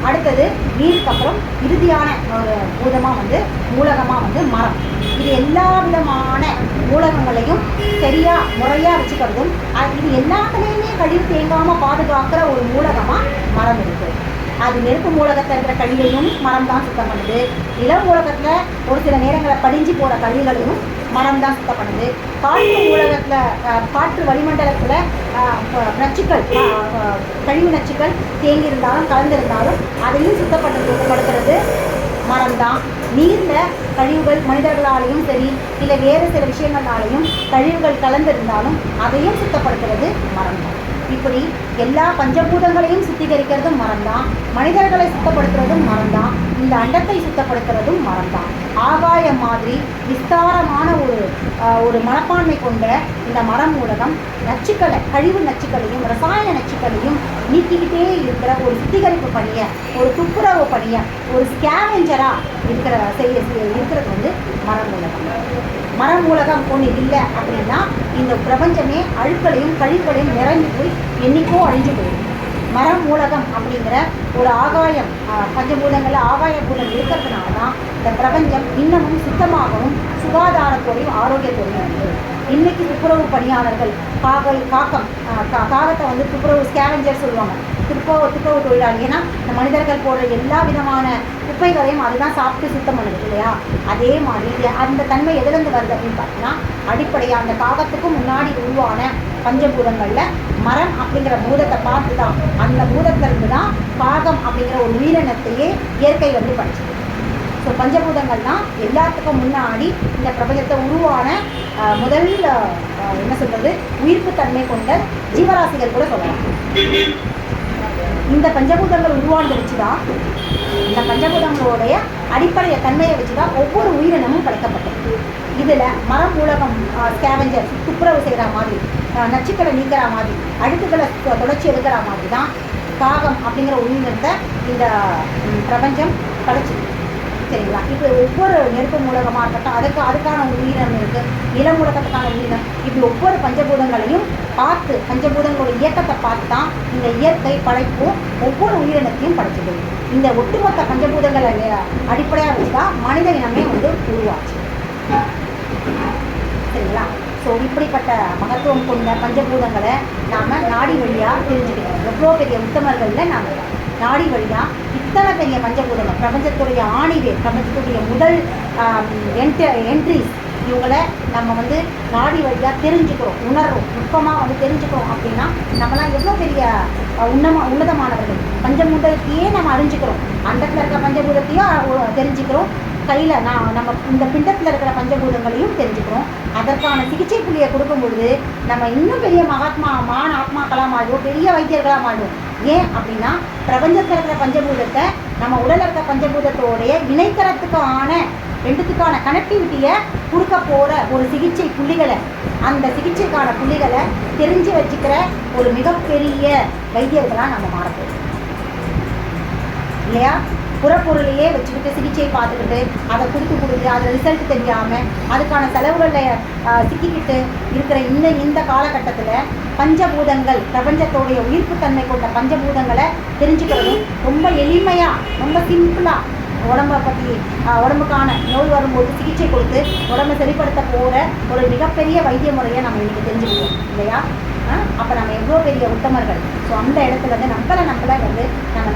அடுத்தது நீருக்கு அப்புறம் இறுதியான ஒரு பூதமாக வந்து மூலகமாக வந்து மரம். இது எல்லா விதமான மூலகங்களையும் சரியாக முறையாக வச்சுக்கிறதும் இது எல்லாத்துலேயுமே கழிவு தேங்காமல் பாதுகாக்கிற ஒரு மூலகமாக மரம் இருக்குது. அது நெருப்பு மூலகத்தில் இருக்கிற கழிவையும் மரம் தான் சுத்தம் பண்ணுது. நில மூலகத்தில் ஒரு சில நேரங்களில் படிஞ்சு போகிற கழிவுகளையும் மரம் தான் சுத்தம் பண்ணுது. காற்று மூலகத்தில் காற்று வளிமண்டலத்தில் நச்சுக்கள் கழிவு நச்சுக்கள் தேங்கியிருந்தாலும் கலந்திருந்தாலும் அதையும் சுத்தப்படுத்துறது மரம் தான். நீரில் கழிவுகள் மனிதர்களாலேயும் சரி இல்லை வேறு சில விஷயங்களாலேயும் கழிவுகள் கலந்திருந்தாலும் அதையும் சுத்தப்படுத்துறது மரம் தான். இப்படி எல்லா பஞ்சபூதங்களையும் சுத்திகரிக்கிறதும் மரம் தான். மனிதர்களை சுத்தப்படுத்துறதும் மரம் தான். இந்த அண்டத்தை சுத்தப்படுத்துறதும் மரம் தான். ஆகாயம் மாதிரி விஸ்தாரமான ஒரு மனப்பான்மை கொண்ட இந்த மரம் மூலகம் நச்சுக்களை கழிவு நச்சுக்களையும் ரசாயன நச்சுக்களையும் நீக்கிக்கிட்டே இருக்கிற ஒரு சுத்திகரிப்பு பணியை ஒரு துப்புரவு பணியை ஒரு ஸ்கேவெஞ்சராக இருக்கிறது வந்து மரம் மூலகம். மரம் மூலகம் ஒன்று இல்லை அப்படின்னா இந்த பிரபஞ்சமே அழுக்களையும் கழிவுகளையும் நிரம்பி போய் என்னைக்கோ அழிஞ்சு போயிடும். மரம் மூலகம் அப்படிங்கிற ஒரு ஆகாயம் பஞ்சபூதங்களில் ஆகாய பூதம் இருக்கிறதுனால தான் இந்த பிரபஞ்சம் இன்னமும் சுத்தமாகவும் சுகாதாரத்தோடையும் ஆரோக்கியத்தோடையும் இருக்குது. இன்றைக்கி துப்புரவு பணியாளர்கள் காகத்தை வந்து துப்புரவு ஸ்கேவெஞ்சர் சொல்லுவாங்க. துப்புரவு தொழிலாளி. ஏன்னா இந்த மனிதர்கள் போடுற எல்லா விதமான குப்பைகளையும் அதுதான் சாப்பிட்டு சுத்தம் பண்ணுது இல்லையா? அதே மாதிரி அந்த தன்மை எதுலேருந்து வருது அப்படின்னு பார்த்தீங்கன்னா அடிப்படையாக அந்த காகத்துக்கும் முன்னாடி உருவான பஞ்சபூதங்களில் மரம் அப்படிங்கிற பூதத்தை பார்த்து தான் அந்த பூதத்திலிருந்து தான் காகம் அப்படிங்கிற ஒரு உயிரினத்தையே இயற்கை வந்து படிச்சுது. ஸோ பஞ்சபூதங்கள் தான் எல்லாத்துக்கும் முன்னாடி இந்த பிரபஞ்சத்தை உருவான முதல் என்ன சொல்கிறது உயிர்ப்பு தன்மை கொண்ட ஜீவராசிகள் கூட சொல்லலாம். இந்த பஞ்சபூதங்கள் உருவானதை வச்சு தான் இந்த பஞ்சபூதங்களுடைய அடிப்படைய தன்மையை வச்சு தான் ஒவ்வொரு உயிரினமும் படைக்கப்பட்டது. இதில் மரம் மூலகம் ஸ்கேவெஞ்சர் துப்புரவு செய்கிற மாதிரி நச்சுக்களை நீக்கிற மாதிரி அழுக்குகளை தொடர்ச்சி எடுக்கிற மாதிரி தான் காகம் அப்படிங்கிற உயிரினத்தை இந்த பிரபஞ்சம் படைச்சிது. சரிங்களா? இப்போ ஒவ்வொரு நெருப்பு மூலகமாக இருக்கட்டும் அதுக்கான உயிரினம் இருக்குது, நில மூலகத்துக்கான உயிரினம், இப்படி ஒவ்வொரு பஞ்சபூதங்களையும் பார்த்து பஞ்சபூதங்களோட இயக்கத்தை பார்த்து தான் இந்த இயற்கை படைப்பும் ஒவ்வொரு உயிரினத்தையும் படைச்சது. இந்த ஒட்டுமொத்த பஞ்சபூதங்களை அடிப்படையாக வச்சு தான் மனித இனமே வந்து உருவாச்சு. சரிங்களா? ஸோ இப்படிப்பட்ட மகத்துவம் கொண்ட பஞ்சபூதங்களை நாம் நாடி வழியாக தெரிஞ்சுக்கிறோம். எவ்வளோ பெரிய உத்தமர்களில் நாம் நாடி வழியாக இத்தனை பெரிய பஞ்சபூதங்கள் பிரபஞ்சத்துடைய ஆணிவேர் பிரபஞ்சத்துடைய முதல் என்ட்ரிஸ் இவங்களை நம்ம வந்து நாடி வழியாக தெரிஞ்சுக்கிறோம், உணர்றோம், நுட்பமாக வந்து தெரிஞ்சுக்கிறோம். அப்படின்னா நம்மளாம் எவ்வளோ பெரிய உன்னதமானவர்கள். பஞ்சபூதத்தையே நம்ம அறிஞ்சுக்கிறோம், அண்டத்தில் இருக்கிற பஞ்சபூதத்தையும் தெரிஞ்சுக்கிறோம், கையில் நம்ம இந்த பிண்டத்தில் இருக்கிற பஞ்சபூதங்களையும் தெரிஞ்சுக்கிறோம். அதற்கான சிகிச்சை புள்ளியை கொடுக்கும் பொழுது நம்ம இன்னும் பெரிய ஆத்மாக்களாக மாறுவோம், பெரிய வைத்தியர்களாக மாறுவோம். ஏன் அப்படின்னா பிரபஞ்சத்தில் இருக்கிற பஞ்சபூதத்தை நம்ம உடலில் இருக்கிற பஞ்சபூதத்தோடைய இணைக்கிறதுக்கான ரெண்டுத்துக்கான கனெக்டிவிட்டியை கொடுக்க போகிற ஒரு சிகிச்சை புள்ளிகளை அந்த சிகிச்சைக்கான புள்ளிகளை தெரிஞ்சு வச்சுக்கிற ஒரு மிகப்பெரிய வைத்தியர்களாக நம்ம மாறப்போம் இல்லையா? புறப்பொருளையே வச்சுக்கிட்டு சிகிச்சை பார்த்துக்கிட்டு அதை கொடுத்து அதில் ரிசல்ட் தெரியாமல் அதுக்கான செலவுகளில் சிக்கிக்கிட்டு இருக்கிற இந்த காலகட்டத்தில் பஞ்சபூதங்கள் பிரபஞ்சத்தோடைய உயிர்ப்புத்தன்மை கொண்ட பஞ்சபூதங்களை தெரிஞ்சுக்கிறதும் ரொம்ப எளிமையாக ரொம்ப சிம்பிளாக உடம்புக்கான நோய் வரும்போது சிகிச்சை கொடுத்து உடம்பை சரிப்படுத்த போகிற ஒரு மிகப்பெரிய வைத்திய முறையை நம்ம இன்றைக்கி தெரிஞ்சுக்கிறோம் இல்லையா? அப்போ நம்ம எவ்வளோ பெரிய உத்தமர்கள். ஸோ அந்த இடத்துல வந்து நம்மளை வந்து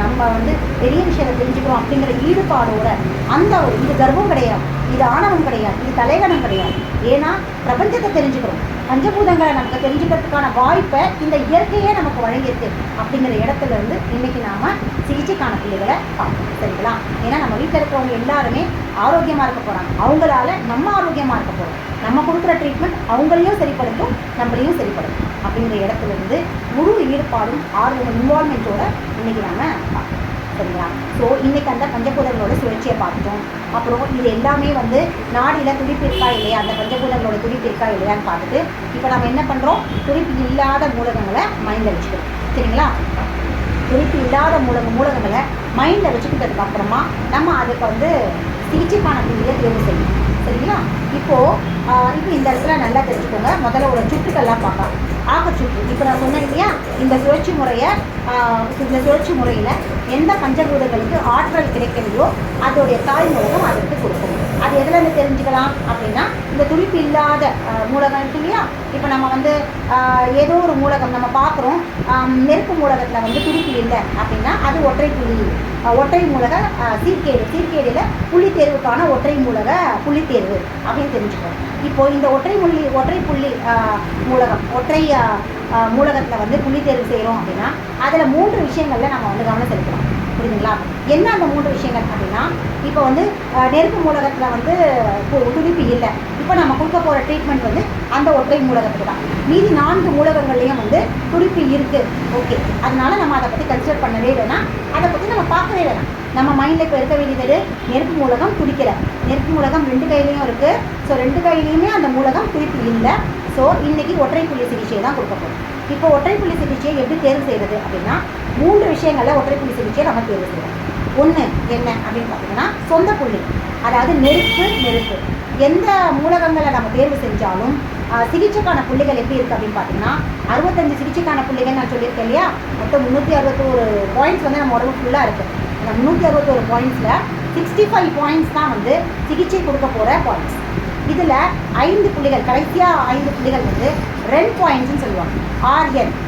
நம்ம வந்து பெரிய விஷயத்தை தெரிஞ்சுக்கிறோம் அப்படிங்கிற ஈடுபாடோட அந்த ஒரு இது கர்வம் கிடையாது, இது ஆணவம் கிடையாது, இது தலைகணம் கிடையாது. ஏன்னா பிரபஞ்சத்தை தெரிஞ்சுக்கிறோம், பஞ்சபூதங்களை நமக்கு தெரிஞ்சுக்கிறதுக்கான வாய்ப்பை இந்த இயற்கையே நமக்கு வழங்கியிருக்கு. அப்படிங்கிற இடத்துல இருந்து இன்றைக்கி நாம் சிகிச்சைக்கான பிள்ளைகளை பார்க்கணும். சரிங்களா? ஏன்னா நம்ம வீட்டில் இருக்கிறவங்க எல்லாருமே ஆரோக்கியமாக இருக்க போகிறாங்க, அவங்களால நம்ம ஆரோக்கியமாக இருக்க போகிறோம். நம்ம கொடுக்குற ட்ரீட்மெண்ட் அவங்களையும் சரிப்படுத்தும், நம்மளையும் சரிப்படுத்தும். அப்படிங்கிற இடத்துல இருந்து முழு ஈடுபாடும் ஆர்வம் இன்வால்மெண்ட்டோட இன்றைக்கி நாம் பார்க்கணும். சரிங்களா? ஸோ இன்றைக்கி அந்த பஞ்சபூதங்களோட சுழற்சியை பார்த்துட்டோம். அப்புறம் இது எல்லாமே வந்து நாடியில் துடிப்பு இருக்கா இல்லையா, அந்த பஞ்சபூதங்களோட துடிப்பு இருக்கா இல்லையான்னு பார்த்துட்டு இப்போ நம்ம என்ன பண்ணுறோம், துடிப்பு இல்லாத மூலகங்களை மைண்டில் வச்சுக்கிறோம். சரிங்களா? துடிப்பு இல்லாத மூலகங்களை மைண்டில் வச்சுக்கிட்டதுக்கு அப்புறமா நம்ம அதுக்கு வந்து சிகிச்சைக்கான தீவிர தேர்வு செய்யணும். சரிங்களா? இப்போது இந்த இடத்துல நல்லா தெரிஞ்சுக்கோங்க. முதல்ல ஒரு சுற்றுக்கள்லாம் பார்க்கலாம். ஆகச்சுற்று இப்போ நான் சொன்னேன் இல்லையா, இந்த சுழற்சி முறையை இந்த சுழற்சி முறையில் எந்த பஞ்சபூதங்களுக்கு ஆற்றல் கிடைக்கலையோ அதோடைய தாய் மூலகம் அதற்கு கொடுக்கும். அது எதில் இருந்து தெரிஞ்சுக்கலாம் அப்படின்னா, இந்த துடிப்பு இல்லாத மூலகம் இருக்கு இல்லையா. இப்போ நம்ம வந்து ஏதோ ஒரு மூலகம் நம்ம பார்க்குறோம், நெருப்பு மூலகத்தில் வந்து துடிப்பு இல்லை அப்படின்னா அது ஒற்றை மூலக சீர்கேடில் புள்ளித்தேர்வுக்கான ஒற்றை மூலக புள்ளித்தேர்வு அப்படின்னு தெரிஞ்சுக்கணும். இப்போது இந்த ஒற்றை புள்ளி மூலகத்தில் வந்து புள்ளித்தேர்வு செய்கிறோம் அப்படின்னா அதில் 3 விஷயங்களில் நம்ம வந்து கவனம் செலுத்தலாம். புரியுதுங்களா? என்ன அந்த 3 விஷயங்கள் அப்படின்னா, இப்போ வந்து நெருப்பு மூலகத்தில் வந்து துடிப்பு இல்லை. இப்போ நம்ம கொடுக்க போகிற ட்ரீட்மெண்ட் வந்து அந்த ஒற்றை மூலகத்துக்கு தான். மீதி 4 மூலகங்கள்லேயும் வந்து துடிப்பு இருக்குது. ஓகே, அதனால நம்ம அதை பற்றி கன்சிடர் பண்ணவே வேணாம், அதை பற்றி நம்ம பார்க்கவே வேணாம். நம்ம மைண்டில் இப்போ இருக்க வேண்டியது நெருப்பு மூலகம் துடிக்கலை. நெருப்பு மூலகம் 2 கையிலையும் இருக்குது. ஸோ 2 கையிலையுமே அந்த மூலகம் துடிப்பு இல்லை. ஸோ இன்றைக்கி ஒற்றை புள்ளி சிகிச்சையை தான் கொடுக்க போகிறோம். இப்போ ஒற்றை புள்ளி சிகிச்சையை எப்படி தேர்வு செய்கிறது அப்படின்னா, 3 விஷயங்களில் ஒற்றை புள்ளி சிகிச்சையை நம்ம தேர்வு செய்யணும். ஒன்று என்ன அப்படின்னு பார்த்தீங்கன்னா, சொந்த புள்ளி, அதாவது நெருப்பு. எந்த மூலகங்களை நம்ம தேர்வு செஞ்சாலும் சிகிச்சைக்கான புள்ளிகள் எப்படி இருக்குது அப்படின்னு பார்த்தீங்கன்னா, 65 சிகிச்சைக்கான புள்ளிகள் நான் சொல்லியிருக்கேன் இல்லையா. மொத்தம் 361 பாயிண்ட்ஸ் வந்து நம்ம உடம்பு ஃபுல்லாக இருக்குது. அந்த 361 பாயிண்ட்ஸில் 65 பாயிண்ட்ஸ் தான் வந்து சிகிச்சை கொடுக்க போகிற பாயிண்ட்ஸ். இதில் 5 புள்ளிகள், கடைசியாக 5 புள்ளிகள் வந்து ரென் பாயிண்ட்ஸ்ன்னு சொல்லுவாங்க.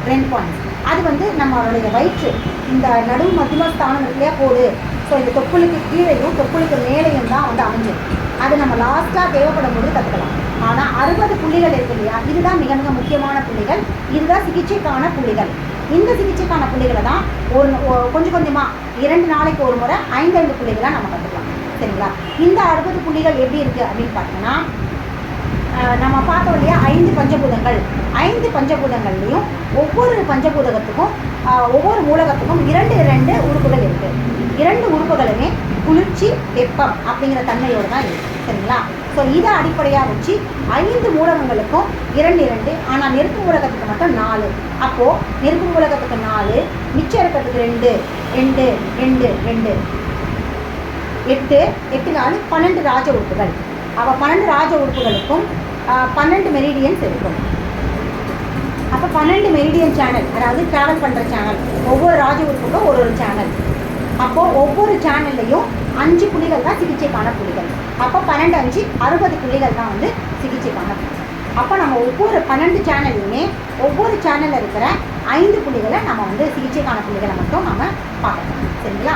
ரென் பாயிண்ட்ஸ். அது வந்து நம்மளுடைய வயிற்று இந்த நடுவு மத்தியமஸ்தானம் இல்லையா போடு. ஸோ இந்த தொப்புளுக்கு கீழேயும் தொப்புளுக்கு மேலேயும் தான் வந்து அமைஞ்சிடும். அது நம்ம லாஸ்ட்டாக தேவைப்படும் போது கற்றுக்கலாம். ஆனால் 60 புள்ளிகள் இருக்கு இல்லையா, இதுதான் மிக மிக முக்கியமான புள்ளிகள். இதுதான் சிகிச்சைக்கான புள்ளிகள். இந்த சிகிச்சைக்கான புள்ளிகளை தான் கொஞ்சம் கொஞ்சமாக 2 நாளைக்கு ஒரு முறை 5 புள்ளிகளாக நம்ம கற்றுக்கலாம். சரிங்களா? இந்த 60 புள்ளிகள் எப்படி இருக்குது அப்படின்னு பார்த்தீங்கன்னா, நம்ம பார்த்தோம் இல்லையா 5 பஞ்சபூதங்கள். 5 பஞ்சபூதங்கள்லேயும் ஒவ்வொரு பஞ்சபூதத்துக்கும் ஒவ்வொரு மூலகத்துக்கும் 2 உறுப்புகள் இருக்குது. 2 உறுப்புகளுமே குளிர்ச்சி வெப்பம் அப்படிங்கிற தன்மையோடு தான் இருக்குது. சரிங்களா? ஸோ இதை அடிப்படையாக வச்சு 5 மூலகங்களுக்கும் 2, ஆனால் நெருப்பு மூலகத்துக்கு மட்டும் 4. அப்போது நெருப்பு மூலகத்துக்கு 4, மிச்சம் இருக்கிறதுக்கு 2, 8, 4 12 ராஜ உறுப்புகள். அப்போ 12 ராஜ உறுப்புகளுக்கும் 12 மெரிடியன்ஸ் இருக்கும். அப்போ 12 மெரிடியன் சேனல், அதாவது ட்ராவல் பண்ணுற சேனல், ஒவ்வொரு ராஜ உறுப்புக்கும் ஒரு சேனல். அப்போது ஒவ்வொரு சேனல்லையும் 5 புள்ளிகள் தான் சிகிச்சைக்கான புள்ளிகள். அப்போ 12, 5, 60 புள்ளிகள் தான் வந்து சிகிச்சைக்கான புள்ளிகள். அப்போ நம்ம ஒவ்வொரு 12 சேனல்லையுமே ஒவ்வொரு சேனலில் இருக்கிற 5 புள்ளிகளை நம்ம வந்து சிகிச்சைக்கான புள்ளிகளை மட்டும் நம்ம பார்க்கணும். சரிங்களா?